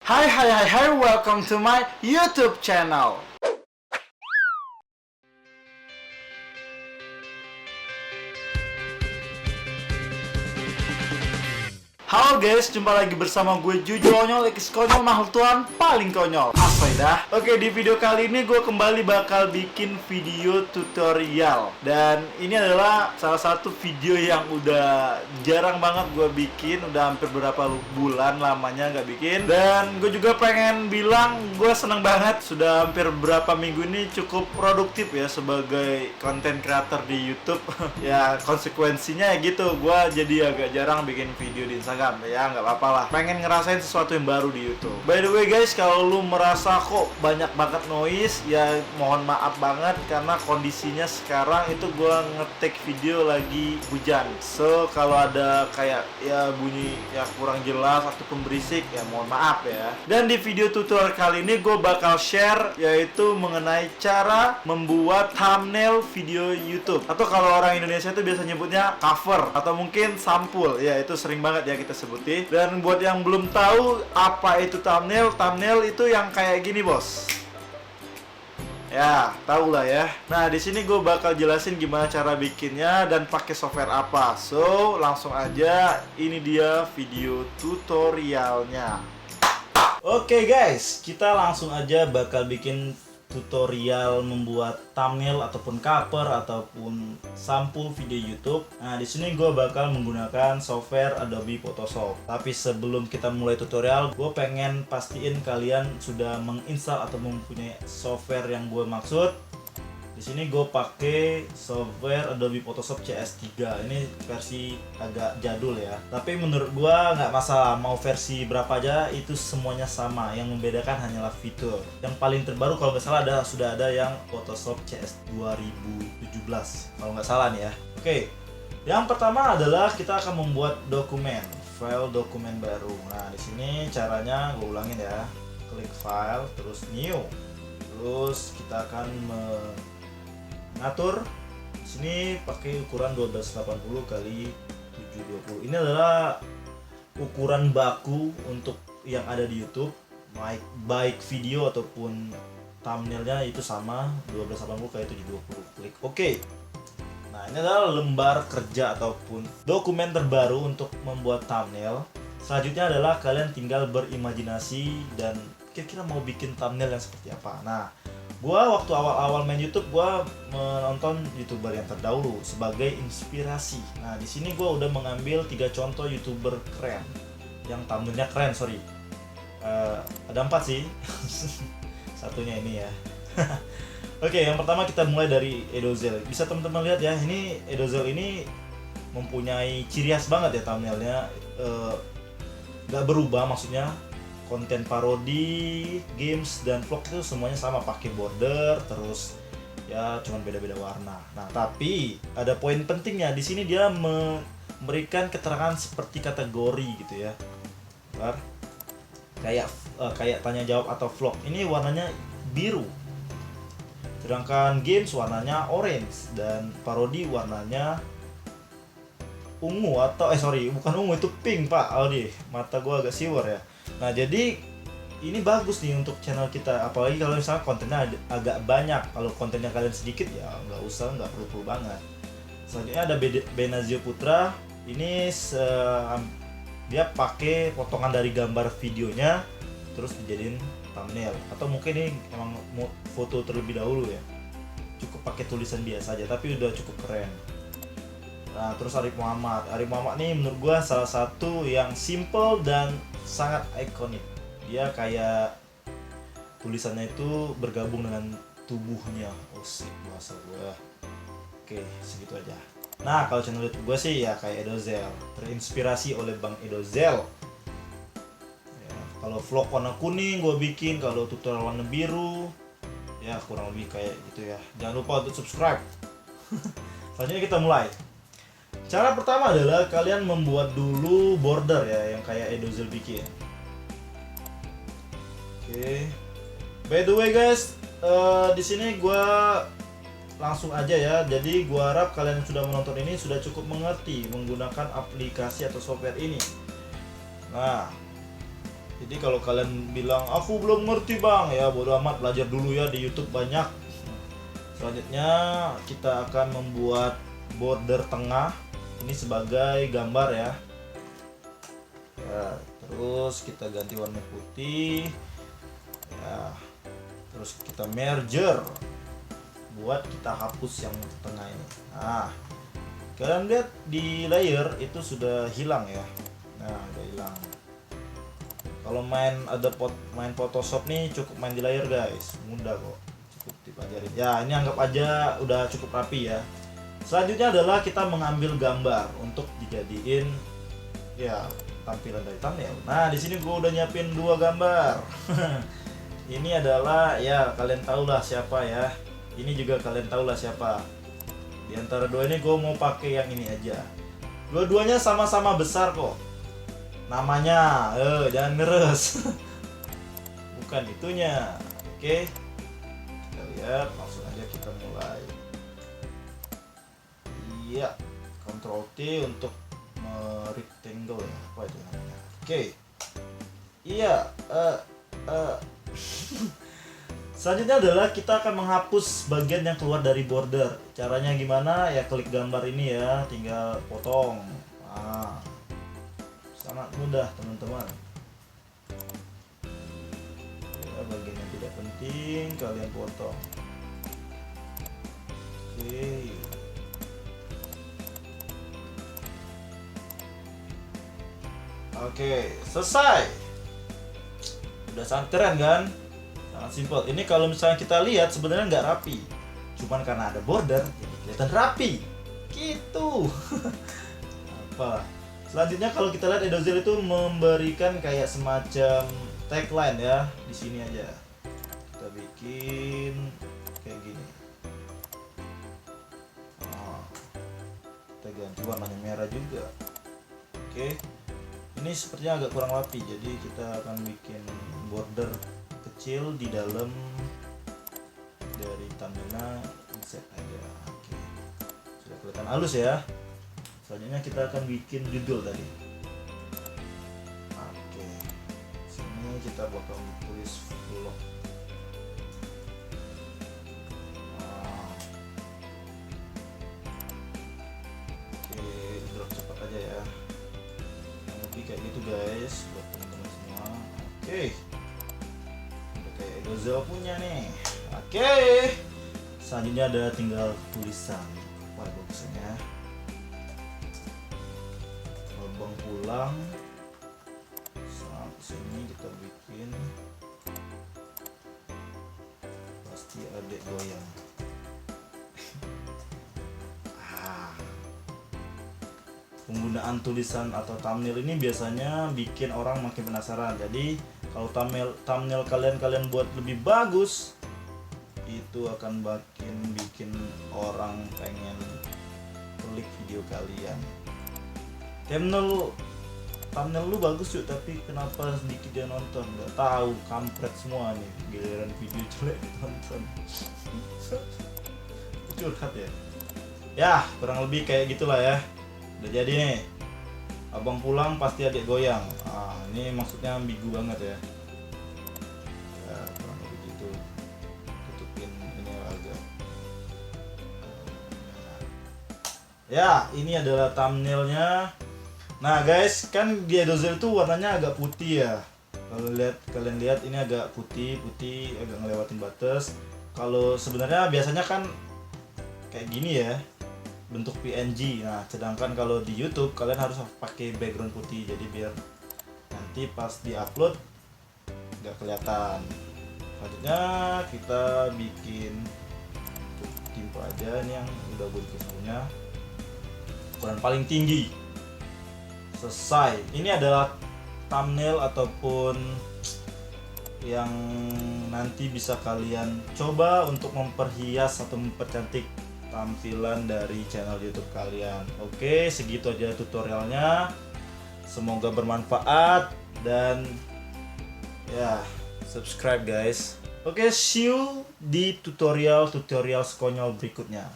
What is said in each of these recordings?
Hi, welcome to my YouTube channel. Halo guys, jumpa lagi bersama gue Jujo Onyol, X Konyol, makhluk Tuhan paling konyol. Asli dah. Oke, di video kali ini gue kembali bakal bikin video tutorial. Dan ini adalah salah satu video yang udah jarang banget gue bikin. Udah hampir berapa bulan lamanya gak bikin. Dan gue juga pengen bilang gue seneng banget. Sudah hampir berapa minggu ini cukup produktif ya sebagai content creator di YouTube. Ya konsekuensinya ya gitu, gue jadi agak jarang bikin video di Instagram. Ya nggak apa-apa lah, pengen ngerasain sesuatu yang baru di YouTube. By the way guys, kalau lu merasa kok banyak banget noise, ya mohon maaf banget karena kondisinya sekarang itu gua ngetik video lagi hujan. So kalau ada kayak ya bunyi ya kurang jelas ataupun berisik, ya mohon maaf ya. Dan di video tutorial kali ini gue bakal share yaitu mengenai cara membuat thumbnail video YouTube, atau kalau orang Indonesia itu biasa nyebutnya cover atau mungkin sampul. Ya itu sering banget ya kita sebutin. Dan buat yang belum tahu apa itu thumbnail, thumbnail itu yang kayak gini bos. Ya, tau lah ya. Nah, di sini gue bakal jelasin gimana cara bikinnya dan pakai software apa. So, langsung aja, ini dia video tutorialnya. Oke guys, kita langsung aja bakal bikin tutorial membuat thumbnail ataupun cover ataupun sampul video YouTube. Nah, di sini gue bakal menggunakan software Adobe Photoshop. Tapi sebelum kita mulai tutorial, gue pengen pastiin kalian sudah menginstal atau mempunyai software yang gue maksud. Di sini gue pakai software Adobe Photoshop CS3. Ini versi agak jadul ya. Tapi menurut gue nggak masalah, mau versi berapa aja itu semuanya sama. Yang membedakan hanyalah fitur. Yang paling terbaru kalau nggak salah sudah ada yang Photoshop CS 2017 kalau nggak salah nih ya. Oke, yang pertama adalah kita akan membuat dokumen, file dokumen baru. Nah di sini caranya gue ulangin ya. Klik file, terus new. Terus kita akan mengatur sini pakai ukuran 1280 kali 720. Ini adalah ukuran baku untuk yang ada di YouTube, baik video ataupun thumbnailnya itu sama 1280 kali 720. Klik OK. Nah, ini adalah lembar kerja ataupun dokumen terbaru untuk membuat thumbnail. Selanjutnya adalah kalian tinggal berimajinasi dan kira-kira mau bikin thumbnail yang seperti apa. Nah, gua waktu awal-awal main YouTube, gua menonton YouTuber yang terdahulu sebagai inspirasi. Nah, di sini gua udah mengambil 3 contoh YouTuber keren, yang thumbnailnya keren, sorry. Ada 4 sih, satunya ini ya. Oke, yang pertama kita mulai dari Edozel. Bisa teman-teman lihat ya, ini Edozel ini mempunyai ciri khas banget ya thumbnailnya. Gak berubah, maksudnya konten parodi, games dan vlog itu semuanya sama, pakai border, terus ya cuman beda-beda warna. Nah, tapi ada poin pentingnya di sini, dia memberikan keterangan seperti kategori gitu ya. Bentar. Kayak tanya jawab atau vlog. Ini warnanya biru. Sedangkan games warnanya orange dan parodi warnanya ungu atau bukan ungu, itu pink Pak Aldi. Mata gua agak siwer ya. Nah, jadi ini bagus nih untuk channel kita, apalagi kalau misalnya kontennya agak banyak. Kalau kontennya kalian sedikit ya nggak perlu banget. Selanjutnya ada Benazio Putra. Ini dia pakai potongan dari gambar videonya terus dijadiin thumbnail, atau mungkin ini emang foto terlebih dahulu ya. Cukup pakai tulisan biasa aja tapi udah cukup keren. Nah, terus Arif Muhammad nih menurut gua salah satu yang simple dan sangat ikonik. Dia kayak tulisannya itu bergabung dengan tubuhnya. Sik bahasa gua. Oke, segitu aja. Nah, kalau channel YouTube gua sih ya kayak Edozel, terinspirasi oleh Bang Edozel. Ya, kalau vlog warna kuning gua bikin, kalau tutorial warna biru ya kurang lebih kayak gitu ya. Jangan lupa untuk subscribe. Selanjutnya kita mulai. Cara pertama adalah kalian membuat dulu border ya, yang kayak Edozel bikin. Oke. By the way guys, di sini gue langsung aja ya. Jadi gue harap kalian yang sudah menonton ini sudah cukup mengerti menggunakan aplikasi atau software ini. Nah, Jadi kalau kalian bilang aku belum ngerti bang, ya bodo amat, belajar dulu ya, di YouTube banyak. Selanjutnya kita akan membuat border tengah ini sebagai gambar ya. Terus kita ganti warna putih ya, terus kita merger buat kita hapus yang tengah ini. Nah, kalian lihat di layer itu sudah hilang ya. Nah, udah hilang. Kalau main Photoshop nih cukup main di layar guys, mudah kok, cukup dipelajari. Ya ini anggap aja udah cukup rapi ya. Selanjutnya adalah kita mengambil gambar untuk dijadiin ya tampilan dari thumbnail. Nah di sini gue udah nyiapin 2 gambar. Ini adalah ya kalian tahulah siapa ya. Ini juga kalian tahulah siapa. Di antara 2 ini gue mau pakai yang ini aja. Dua-duanya sama-sama besar kok. Namanya, jangan ngeres. Bukan itunya. Oke. Kita lihat, langsung aja kita mulai. Iya, Ctrl T untuk rectangle ya, apa itu namanya? Oke. Iya, selanjutnya adalah kita akan menghapus bagian yang keluar dari border. Caranya gimana? Ya klik gambar ini ya, tinggal potong. Nah, sangat mudah teman-teman ya, bagian yang tidak penting kalian potong. Oke, selesai. Udah sangat keren kan, sangat simpel. Ini kalau misalnya kita lihat sebenarnya nggak rapi, cuman karena ada border jadi kelihatan rapi gitu. Apa selanjutnya kalau kita lihat Edozel itu memberikan kayak semacam tagline ya, di sini aja kita bikin kayak gini. Kita ganti warnanya merah juga. Oke, ini sepertinya agak kurang rapi, jadi kita akan bikin border kecil di dalam dari thumbnailnya, set aja. Oke, sudah kelihatan halus ya. Selanjutnya kita akan bikin judul tadi. Oke, sini kita bakal tulis vlog. Oke, drop cepat aja ya. Lebih kayak gitu guys, buat teman-teman semua. Oke, udah kayak Edozel punya nih. Oke, selanjutnya ada tinggal tulisan. Wah bagusnya. Bang pulang sampai sini kita bikin pasti adek goyang. Penggunaan tulisan atau thumbnail ini biasanya bikin orang makin penasaran. Jadi kalau thumbnail kalian buat lebih bagus, itu akan bikin orang pengen klik video kalian. Thumbnail lu bagus cuy, tapi kenapa sedikit dia nonton? Gak tahu, kampret semua nih, giliran video jelek ditonton. Curhat ya. Ya kurang lebih kayak gitulah ya. Udah jadi nih, abang pulang pasti adik goyang. Ini maksudnya ambigu banget ya. Ya kurang lebih gitu. Tutupin ini agak. Ya ini adalah thumbnailnya. Nah guys, kan di Edozel itu warnanya agak putih ya. Kalian lihat ini agak putih, agak ngelewatin batas. Kalau sebenarnya biasanya kan kayak gini ya, bentuk PNG. Nah, sedangkan kalau di YouTube kalian harus pakai background putih, jadi biar nanti pas di-upload nggak kelihatan. Selanjutnya kita bikin tipe aja, ini yang udah gue bikin sebelumnya. Ukuran paling tinggi. Selesai. Ini adalah thumbnail ataupun yang nanti bisa kalian coba untuk memperhias atau mempercantik tampilan dari channel YouTube kalian. Oke, segitu aja tutorialnya. Semoga bermanfaat dan ya, subscribe guys. Oke, see you di tutorial sekonyol berikutnya.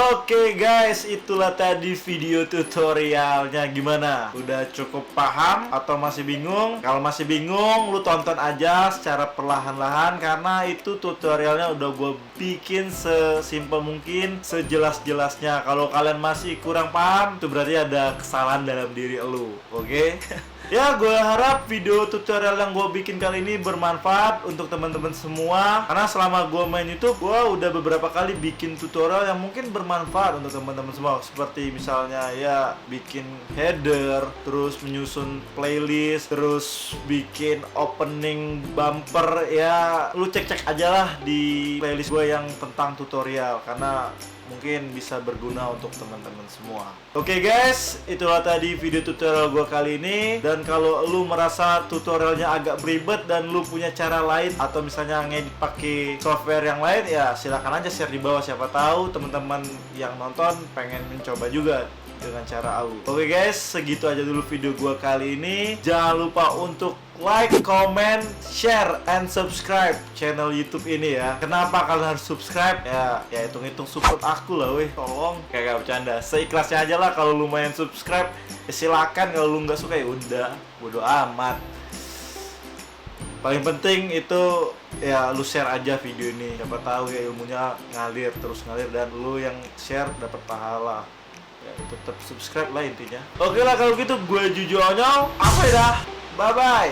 Oke guys, itulah tadi video tutorialnya. Gimana? Udah cukup paham atau masih bingung? Kalau masih bingung, lu tonton aja secara perlahan-lahan, karena itu tutorialnya udah gue bikin sesimpel mungkin, sejelas-jelasnya. Kalau kalian masih kurang paham, itu berarti ada kesalahan dalam diri lu. Oke? Ya, gue harap video tutorial yang gue bikin kali ini bermanfaat untuk teman-teman semua. Karena selama gue main YouTube, gue udah beberapa kali bikin tutorial yang mungkin bermanfaat untuk teman-teman semua. Seperti misalnya ya bikin header, terus menyusun playlist, terus bikin opening bumper. Ya, lu cek-cek aja lah di playlist gue yang tentang tutorial, karena mungkin bisa berguna untuk teman-teman semua. Oke guys, itulah tadi video tutorial gue kali ini. Dan kalau lu merasa tutorialnya agak beribet dan lu punya cara lain, atau misalnya ngedit pakai software yang lain, ya silakan aja share di bawah. Siapa tahu teman-teman yang nonton pengen mencoba juga dengan cara aku. Oke guys, segitu aja dulu video gue kali ini. Jangan lupa untuk like, comment, share, and subscribe channel YouTube ini ya. Kenapa kalian harus subscribe? Ya hitung-hitung support aku lah, weh. Tolong, kayak gak bercanda. Seikhlasnya aja lah. Kalau lu main subscribe, ya silakan. Kalau lu nggak suka ya udah, bodo amat. Paling penting itu ya lu share aja video ini. Siapa tahu ya ilmunya ngalir terus ngalir, dan lu yang share dapat pahala. Ya tetap subscribe lah intinya. Oke lah kalau gitu, gue Juju Onyol. Apa ya dah? Bye bye.